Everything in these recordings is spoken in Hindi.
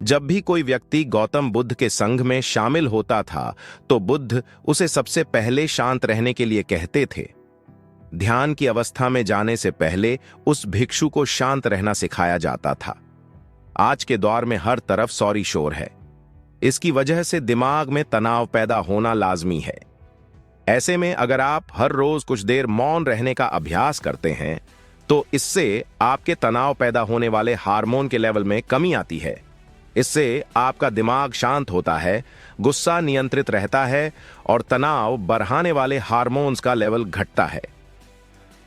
जब भी कोई व्यक्ति गौतम बुद्ध के संघ में शामिल होता था तो बुद्ध उसे सबसे पहले शांत रहने के लिए कहते थे। ध्यान की अवस्था में जाने से पहले उस भिक्षु को शांत रहना सिखाया जाता था। आज के दौर में हर तरफ सौरी शोर है। इसकी वजह से दिमाग में तनाव पैदा होना लाजमी है। ऐसे में अगर आप हर रोज कुछ देर मौन रहने का अभ्यास करते हैं तो इससे आपके तनाव पैदा होने वाले हार्मोन के लेवल में कमी आती है। इससे आपका दिमाग शांत होता है, गुस्सा नियंत्रित रहता है और तनाव बढ़ाने वाले हार्मोन्स का लेवल घटता है।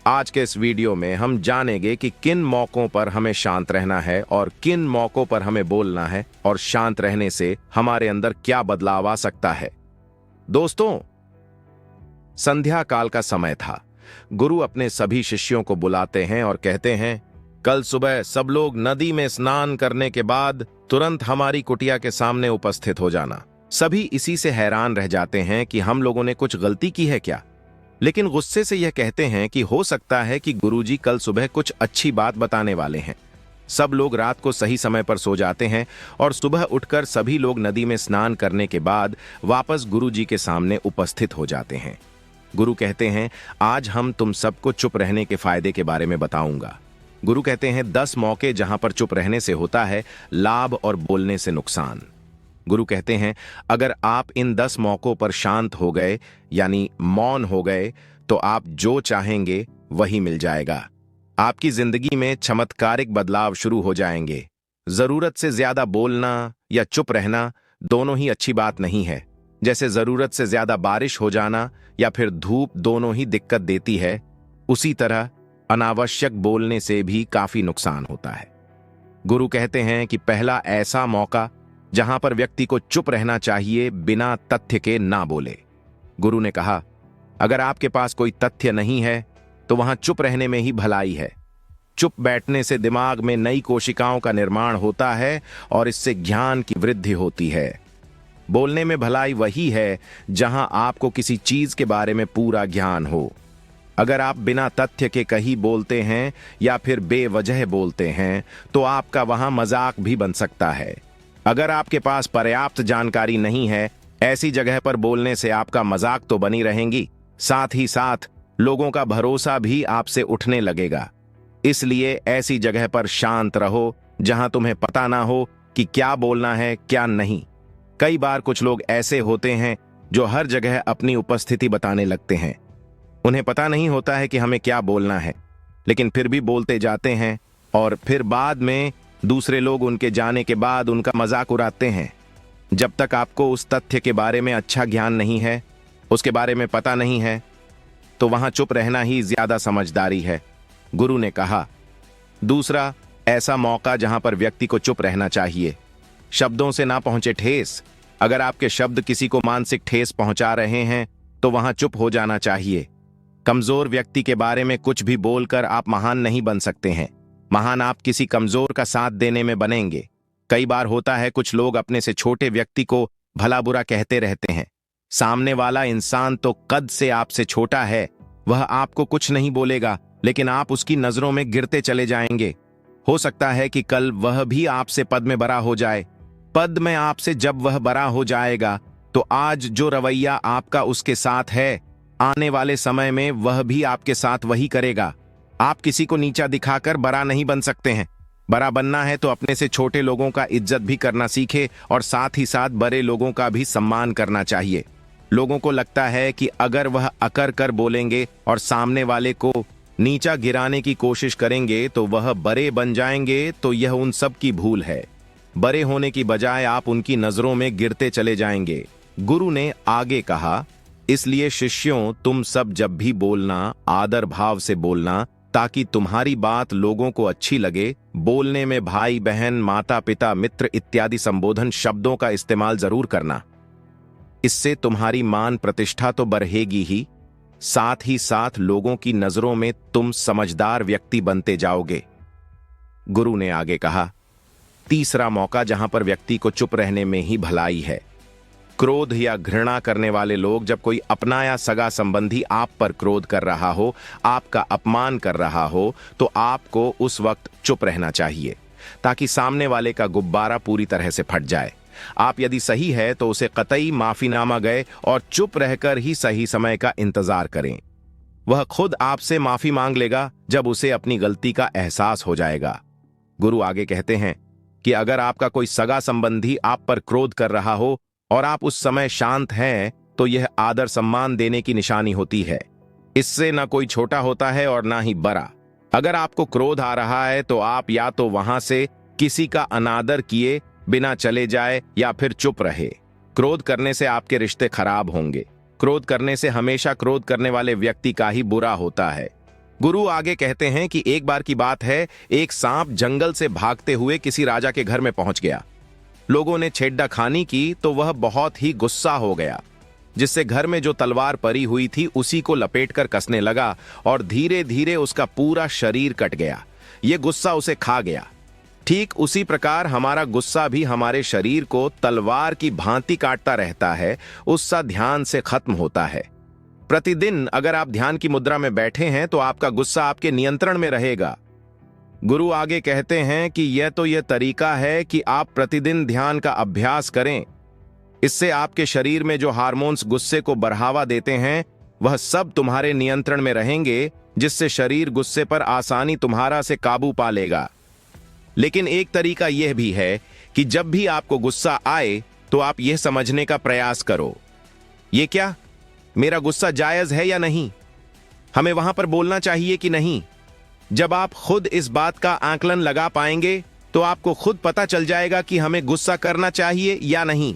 आज के इस वीडियो में हम जानेंगे कि किन मौकों पर हमें शांत रहना है और किन मौकों पर हमें बोलना है और शांत रहने से हमारे अंदर क्या बदलाव आ सकता है। दोस्तों, संध्या काल का समय था। गुरु अपने सभी शिष्यों को बुलाते हैं और कहते हैं, कल सुबह सब लोग नदी में स्नान करने के बाद तुरंत हमारी कुटिया के सामने उपस्थित हो जाना। सभी इसी से हैरान रह जाते हैं कि हम लोगों ने कुछ गलती की है क्या, लेकिन गुस्से से यह कहते हैं कि हो सकता है कि गुरुजी कल सुबह कुछ अच्छी बात बताने वाले हैं। सब लोग रात को सही समय पर सो जाते हैं और सुबह उठकर सभी लोग नदी में स्नान करने के बाद वापस गुरुजी के सामने उपस्थित हो जाते हैं। गुरु कहते हैं, आज हम तुम सबको चुप रहने के फायदे के बारे में बताऊंगा। गुरु कहते हैं 10 मौके जहां पर चुप रहने से होता है लाभ और बोलने से नुकसान। गुरु कहते हैं, अगर आप इन 10 मौकों पर शांत हो गए यानी मौन हो गए तो आप जो चाहेंगे वही मिल जाएगा। आपकी जिंदगी में चमत्कारिक बदलाव शुरू हो जाएंगे। जरूरत से ज्यादा बोलना या चुप रहना दोनों ही अच्छी बात नहीं है। जैसे जरूरत से ज्यादा बारिश हो जाना या फिर धूप दोनों ही दिक्कत देती है, उसी तरह अनावश्यक बोलने से भी काफी नुकसान होता है। गुरु कहते हैं कि पहला ऐसा मौका जहां पर व्यक्ति को चुप रहना चाहिए, बिना तथ्य के ना बोले। गुरु ने कहा, अगर आपके पास कोई तथ्य नहीं है तो वहां चुप रहने में ही भलाई है। चुप बैठने से दिमाग में नई कोशिकाओं का निर्माण होता है और इससे ज्ञान की वृद्धि होती है। बोलने में भलाई वही है जहां आपको किसी चीज के बारे में पूरा ज्ञान हो। अगर आप बिना तथ्य के कहीं बोलते हैं या फिर बेवजह बोलते हैं तो आपका वहां मजाक भी बन सकता है। अगर आपके पास पर्याप्त जानकारी नहीं है, ऐसी जगह पर बोलने से आपका मजाक तो बनी रहेंगी, साथ ही साथ लोगों का भरोसा भी आपसे उठने लगेगा। इसलिए ऐसी जगह पर शांत रहो जहां तुम्हें पता ना हो कि क्या बोलना है क्या नहीं। कई बार कुछ लोग ऐसे होते हैं जो हर जगह अपनी उपस्थिति बताने लगते हैं। उन्हें पता नहीं होता है कि हमें क्या बोलना है, लेकिन फिर भी बोलते जाते हैं और फिर बाद में दूसरे लोग उनके जाने के बाद उनका मजाक उड़ाते हैं। जब तक आपको उस तथ्य के बारे में अच्छा ज्ञान नहीं है, उसके बारे में पता नहीं है, तो वहां चुप रहना ही ज्यादा समझदारी है। गुरु ने कहा, दूसरा ऐसा मौका जहां पर व्यक्ति को चुप रहना चाहिए, शब्दों से ना पहुंचे ठेस। अगर आपके शब्द किसी को मानसिक ठेस पहुंचा रहे हैं तो वहां चुप हो जाना चाहिए। कमजोर व्यक्ति के बारे में कुछ भी बोलकर आप महान नहीं बन सकते हैं। महान आप किसी कमजोर का साथ देने में बनेंगे। कई बार होता है कुछ लोग अपने से छोटे व्यक्ति को भला बुरा कहते रहते हैं। सामने वाला इंसान तो कद से आपसे छोटा है, वह आपको कुछ नहीं बोलेगा, लेकिन आप उसकी नजरों में गिरते चले जाएंगे। हो सकता है कि कल वह भी आपसे पद में बड़ा हो जाए। पद में आपसे जब वह बड़ा हो जाएगा तो आज जो रवैया आपका उसके साथ है, आने वाले समय में वह भी आपके साथ वही करेगा। आप किसी को नीचा दिखाकर बड़ा नहीं बन सकते हैं। बड़ा बनना है तो अपने से छोटे लोगों का इज्जत भी करना सीखे और साथ ही साथ बड़े लोगों का भी सम्मान करना चाहिए। लोगों को लगता है कि अगर वह अकर कर बोलेंगे और सामने वाले को नीचा गिराने की कोशिश करेंगे तो वह बड़े बन जाएंगे, तो यह उन सब की भूल है। बड़े होने की बजाय आप उनकी नजरों में गिरते चले जाएंगे। गुरु ने आगे कहा, इसलिए शिष्यों, तुम सब जब भी बोलना आदर भाव से बोलना, ताकि तुम्हारी बात लोगों को अच्छी लगे। बोलने में भाई बहन, माता पिता, मित्र इत्यादि संबोधन शब्दों का इस्तेमाल जरूर करना। इससे तुम्हारी मान प्रतिष्ठा तो बढ़ेगी ही, साथ ही साथ लोगों की नजरों में तुम समझदार व्यक्ति बनते जाओगे। गुरु ने आगे कहा, तीसरा मौका जहां पर व्यक्ति को चुप रहने में ही भलाई है। क्रोध या घृणा करने वाले लोग, जब कोई अपना या सगा संबंधी आप पर क्रोध कर रहा हो, आपका अपमान कर रहा हो, तो आपको उस वक्त चुप रहना चाहिए। ताकि सामने वाले का गुब्बारा पूरी तरह से फट जाए। आप यदि सही है तो उसे कतई माफीनामा गए और चुप रहकर ही सही समय का इंतजार करें। वह खुद आपसे माफी मांग लेगा जब उसे अपनी गलती का एहसास हो जाएगा। गुरु आगे कहते हैं कि अगर आपका कोई सगा संबंधी आप पर क्रोध कर रहा हो और आप उस समय शांत हैं, तो यह आदर सम्मान देने की निशानी होती है। इससे न कोई छोटा होता है और ना ही बड़ा। अगर आपको क्रोध आ रहा है तो आप या तो वहां से किसी का अनादर किए बिना चले जाए या फिर चुप रहे। क्रोध करने से आपके रिश्ते खराब होंगे। क्रोध करने से हमेशा क्रोध करने वाले व्यक्ति का ही बुरा होता है। गुरु आगे कहते हैं कि एक बार की बात है, एक सांप जंगल से भागते हुए किसी राजा के घर में पहुंच गया। लोगों ने छेड़खानी की तो वह बहुत ही गुस्सा हो गया, जिससे घर में जो तलवार परी हुई थी उसी को लपेटकर कसने लगा और धीरे धीरे उसका पूरा शरीर कट गया। यह गुस्सा उसे खा गया। ठीक उसी प्रकार हमारा गुस्सा भी हमारे शरीर को तलवार की भांति काटता रहता है, उसका ध्यान से खत्म होता है। प्रतिदिन अगर आप ध्यान की मुद्रा में बैठे हैं तो आपका गुस्सा आपके नियंत्रण में रहेगा। गुरु आगे कहते हैं कि यह तरीका है कि आप प्रतिदिन ध्यान का अभ्यास करें। इससे आपके शरीर में जो हार्मोन्स गुस्से को बढ़ावा देते हैं वह सब तुम्हारे नियंत्रण में रहेंगे, जिससे शरीर गुस्से पर आसानी तुम्हारा से काबू पा लेगा। लेकिन एक तरीका यह भी है कि जब भी आपको गुस्सा आए तो आप यह समझने का प्रयास करो, ये क्या मेरा गुस्सा जायज है या नहीं, हमें वहां पर बोलना चाहिए कि नहीं। जब आप खुद इस बात का आकलन लगा पाएंगे तो आपको खुद पता चल जाएगा कि हमें गुस्सा करना चाहिए या नहीं।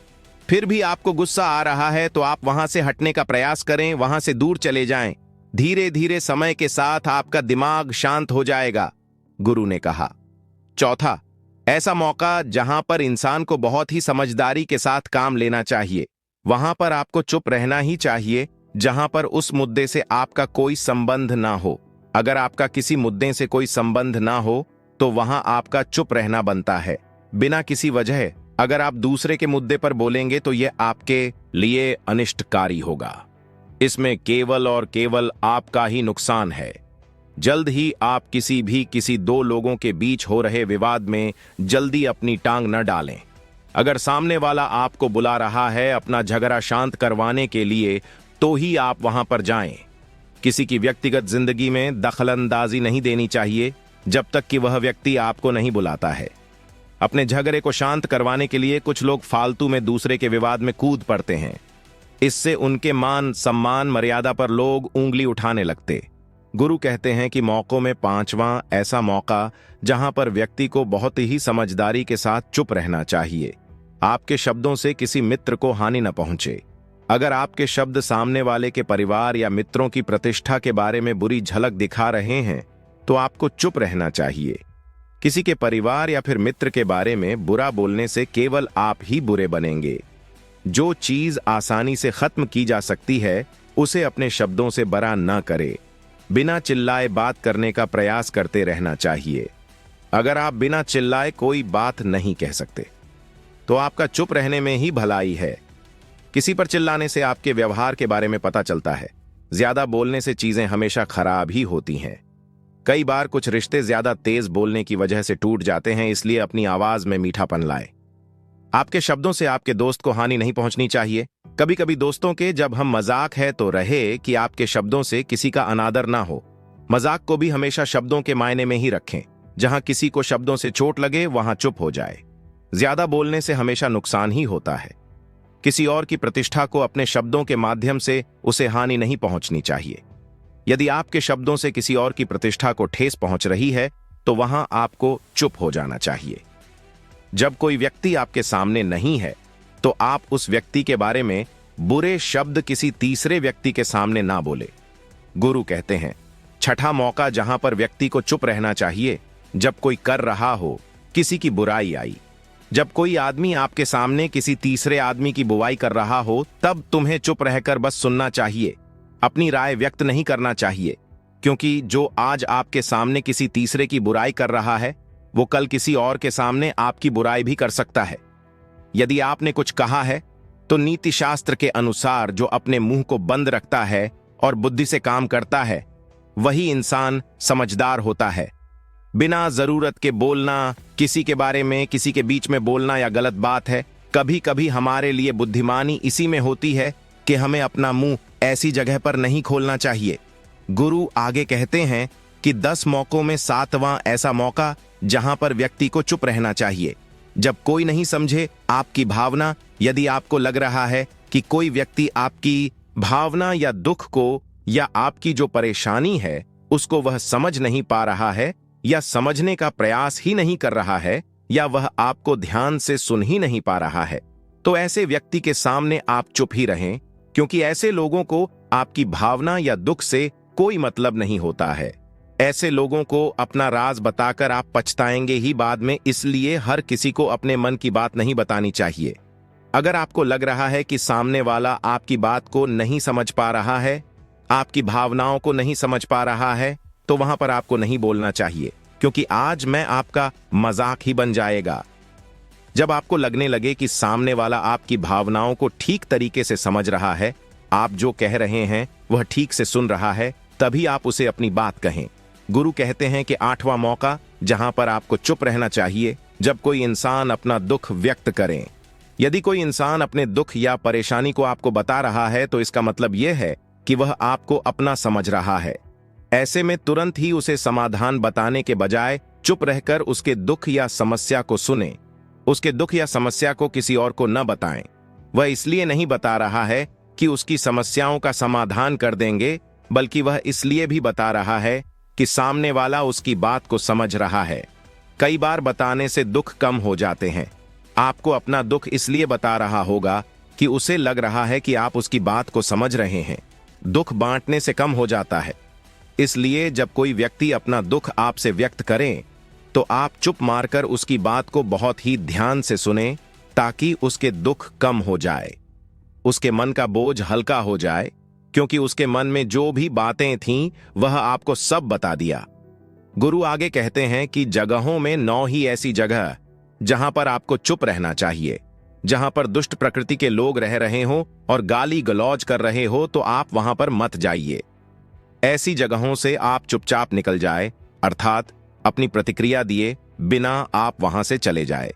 फिर भी आपको गुस्सा आ रहा है तो आप वहां से हटने का प्रयास करें, वहां से दूर चले जाएं। धीरे धीरे समय के साथ आपका दिमाग शांत हो जाएगा, गुरु ने कहा। चौथा, ऐसा मौका जहां पर इंसान को बहुत ही समझदारी के साथ काम लेना चाहिए, वहां पर आपको चुप रहना ही चाहिए जहां पर उस मुद्दे से आपका कोई संबंध ना हो। अगर आपका किसी मुद्दे से कोई संबंध ना हो तो वहां आपका चुप रहना बनता है, बिना किसी वजह। अगर आप दूसरे के मुद्दे पर बोलेंगे तो यह आपके लिए अनिष्टकारी होगा। इसमें केवल और केवल आपका ही नुकसान है। जल्द ही आप किसी दो लोगों के बीच हो रहे विवाद में जल्दी अपनी टांग न डालें। अगर सामने वाला आपको बुला रहा है अपना झगड़ा शांत करवाने के लिए तो ही आप वहां पर जाएं। किसी की व्यक्तिगत जिंदगी में दखलंदाजी नहीं देनी चाहिए जब तक कि वह व्यक्ति आपको नहीं बुलाता है। अपने झगड़े को शांत करवाने के लिए कुछ लोग फालतू में दूसरे के विवाद में कूद पड़ते हैं। इससे उनके मान सम्मान मर्यादा पर लोग उंगली उठाने लगते। गुरु कहते हैं कि मौकों में पांचवां ऐसा मौका जहां पर व्यक्ति को बहुत ही समझदारी के साथ चुप रहना चाहिए। आपके शब्दों से किसी मित्र को हानि न पहुंचे। अगर आपके शब्द सामने वाले के परिवार या मित्रों की प्रतिष्ठा के बारे में बुरी झलक दिखा रहे हैं तो आपको चुप रहना चाहिए। किसी के परिवार या फिर मित्र के बारे में बुरा बोलने से केवल आप ही बुरे बनेंगे। जो चीज आसानी से खत्म की जा सकती है उसे अपने शब्दों से बड़ा न करे। बिना चिल्लाए बात करने का प्रयास करते रहना चाहिए। अगर आप बिना चिल्लाए कोई बात नहीं कह सकते तो आपका चुप रहने में ही भलाई है। किसी पर चिल्लाने से आपके व्यवहार के बारे में पता चलता है। ज्यादा बोलने से चीजें हमेशा खराब ही होती हैं। कई बार कुछ रिश्ते ज्यादा तेज बोलने की वजह से टूट जाते हैं, इसलिए अपनी आवाज में मीठापन लाएं। आपके शब्दों से आपके दोस्त को हानि नहीं पहुंचनी चाहिए। कभी कभी दोस्तों के जब हम मजाक है तो रहे कि आपके शब्दों से किसी का अनादर ना हो। मजाक को भी हमेशा शब्दों के मायने में ही रखें। जहां किसी को शब्दों से चोट लगे वहां चुप हो जाए। ज्यादा बोलने से हमेशा नुकसान ही होता है। किसी और की प्रतिष्ठा को अपने शब्दों के माध्यम से उसे हानि नहीं पहुंचनी चाहिए। यदि आपके शब्दों से किसी और की प्रतिष्ठा को ठेस पहुंच रही है तो वहां आपको चुप हो जाना चाहिए। जब कोई व्यक्ति आपके सामने नहीं है तो आप उस व्यक्ति के बारे में बुरे शब्द किसी तीसरे व्यक्ति के सामने ना बोले। गुरु कहते हैं, छठा मौका जहां पर व्यक्ति को चुप रहना चाहिए, जब कोई कर रहा हो किसी की बुराई आई। जब कोई आदमी आपके सामने किसी तीसरे आदमी की बुराई कर रहा हो तब तुम्हें चुप रहकर बस सुनना चाहिए। अपनी राय व्यक्त नहीं करना चाहिए, क्योंकि जो आज आपके सामने किसी तीसरे की बुराई कर रहा है वो कल किसी और के सामने आपकी बुराई भी कर सकता है। यदि आपने कुछ कहा है तो नीति शास्त्र के अनुसार जो अपने मुंह को बंद रखता है और बुद्धि से काम करता है वही इंसान समझदार होता है। बिना जरूरत के बोलना, किसी के बारे में किसी के बीच में बोलना या गलत बात है। कभी कभी हमारे लिए बुद्धिमानी इसी में होती है कि हमें अपना मुंह ऐसी जगह पर नहीं खोलना चाहिए। गुरु आगे कहते हैं कि 10 मौकों में 7वां ऐसा मौका जहां पर व्यक्ति को चुप रहना चाहिए। जब कोई नहीं समझे आपकी भावना, यदि आपको लग रहा है कि कोई व्यक्ति आपकी भावना या दुख को या आपकी जो परेशानी है उसको वह समझ नहीं पा रहा है या समझने का प्रयास ही नहीं कर रहा है या वह आपको ध्यान से सुन ही नहीं पा रहा है, तो ऐसे व्यक्ति के सामने आप चुप ही रहें, क्योंकि ऐसे लोगों को आपकी भावना या दुख से कोई मतलब नहीं होता है। ऐसे लोगों को अपना राज बताकर आप पछताएंगे ही बाद में, इसलिए हर किसी को अपने मन की बात नहीं बतानी चाहिए। अगर आपको लग रहा है कि सामने वाला आपकी बात को नहीं समझ पा रहा है, आपकी भावनाओं को नहीं समझ पा रहा है, तो वहां पर आपको नहीं बोलना चाहिए, क्योंकि आज मैं आपका मजाक ही बन जाएगा। जब आपको लगने लगे कि सामने वाला आपकी भावनाओं को ठीक तरीके से समझ रहा है, आप जो कह रहे हैं वह ठीक से सुन रहा है, तभी आप उसे अपनी बात कहें। गुरु कहते हैं कि 8वां मौका जहां पर आपको चुप रहना चाहिए, जब कोई इंसान अपना दुख व्यक्त करे। यदि कोई इंसान अपने दुख या परेशानी को आपको बता रहा है, तो इसका मतलब यह है कि वह आपको अपना समझ रहा है। ऐसे में तुरंत ही उसे समाधान बताने के बजाय चुप रहकर उसके दुख या समस्या को सुने। उसके दुख या समस्या को किसी और को न बताएं। वह इसलिए नहीं बता रहा है कि उसकी समस्याओं का समाधान कर देंगे, बल्कि वह इसलिए भी बता रहा है कि सामने वाला उसकी बात को समझ रहा है। कई बार बताने से दुख कम हो जाते हैं। आपको अपना दुख इसलिए बता रहा होगा कि उसे लग रहा है कि आप उसकी बात को समझ रहे हैं। दुख बांटने से कम हो जाता है। इसलिए जब कोई व्यक्ति अपना दुख आपसे व्यक्त करे, तो आप चुप मारकर उसकी बात को बहुत ही ध्यान से सुने, ताकि उसके दुख कम हो जाए, उसके मन का बोझ हल्का हो जाए, क्योंकि उसके मन में जो भी बातें थीं वह आपको सब बता दिया। गुरु आगे कहते हैं कि जगहों में 9 ही ऐसी जगह जहां पर आपको चुप रहना चाहिए। जहां पर दुष्ट प्रकृति के लोग रह रहे हो और गाली गलौज कर रहे हो, तो आप वहां पर मत जाइए। ऐसी जगहों से आप चुपचाप निकल जाए, अर्थात अपनी प्रतिक्रिया दिए बिना आप वहां से चले जाए।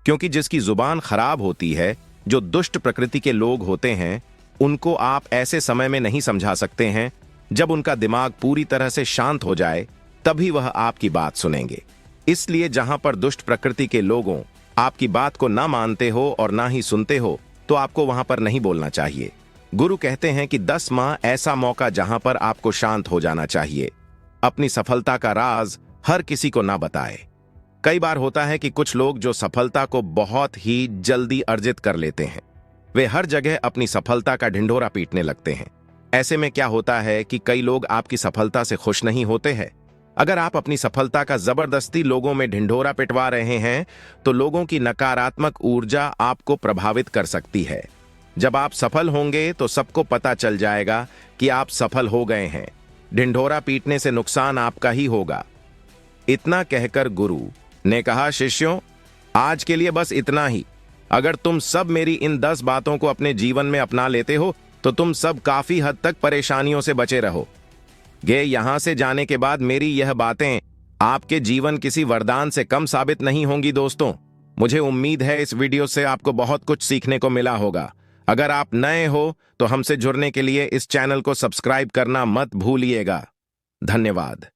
क्योंकि जिसकी जुबान खराब होती है, जो दुष्ट प्रकृति के लोग होते हैं, उनको आप ऐसे समय में नहीं समझा सकते हैं। जब उनका दिमाग पूरी तरह से शांत हो जाए, तभी वह आपकी बात सुनेंगे। इसलिए जहां पर दुष्ट प्रकृति के लोगों आपकी बात को ना मानते हो और ना ही सुनते हो, तो आपको वहां पर नहीं बोलना चाहिए। गुरु कहते हैं कि 10 माह ऐसा मौका जहां पर आपको शांत हो जाना चाहिए। अपनी सफलता का राज हर किसी को ना बताए। कई बार होता है कि कुछ लोग जो सफलता को बहुत ही जल्दी अर्जित कर लेते हैं, वे हर जगह अपनी सफलता का ढिंढोरा पीटने लगते हैं। ऐसे में क्या होता है कि कई लोग आपकी सफलता से खुश नहीं होते हैं। अगर आप अपनी सफलता का जबरदस्ती लोगों में ढिंढोरा पिटवा रहे हैं, तो लोगों की नकारात्मक ऊर्जा आपको प्रभावित कर सकती है। जब आप सफल होंगे तो सबको पता चल जाएगा कि आप सफल हो गए हैं। ढिंढोरा पीटने से नुकसान आपका ही होगा। इतना कहकर गुरु ने कहा, शिष्यों, आज के लिए बस इतना ही। अगर तुम सब मेरी इन 10 बातों को अपने जीवन में अपना लेते हो, तो तुम सब काफी हद तक परेशानियों से बचे रहोगे। यहां से जाने के बाद मेरी यह बातें आपके जीवन किसी वरदान से कम साबित नहीं होंगी। दोस्तों, मुझे उम्मीद है इस वीडियो से आपको बहुत कुछ सीखने को मिला होगा। अगर आप नए हो तो हमसे जुड़ने के लिए इस चैनल को सब्सक्राइब करना मत भूलिएगा। धन्यवाद।